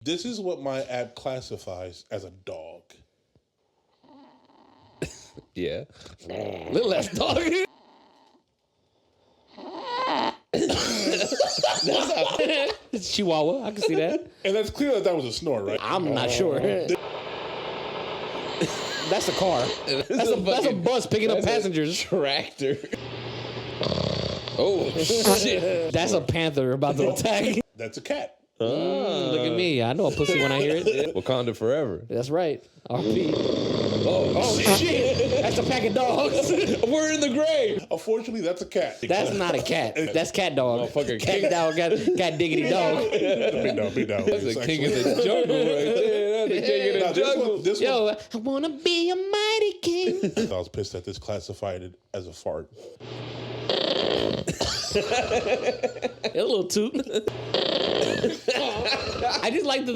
This is what my app classifies as a dog. Yeah. Little ass dog. It's Chihuahua. I can see that. And that's clear that was a snore, right? I'm not sure. That's a car. That's a bus picking up passengers. Tractor. Oh, shit. That's a panther about to attack. That's a cat. Look at me. I know a pussy when I hear it. Wakanda forever. That's right. RP. Oh, Shit. That's a pack of dogs. We're in the grave. Unfortunately, that's a cat. That's not a cat. That's cat dog. Motherfucker, Cat dog got diggity dog. Big dog. That's the king of the jungle right there. That's the king of the jungle. This Yo, one, I wanna be a mighty king. I was pissed that this classified it as a fart. A little toot. I just like the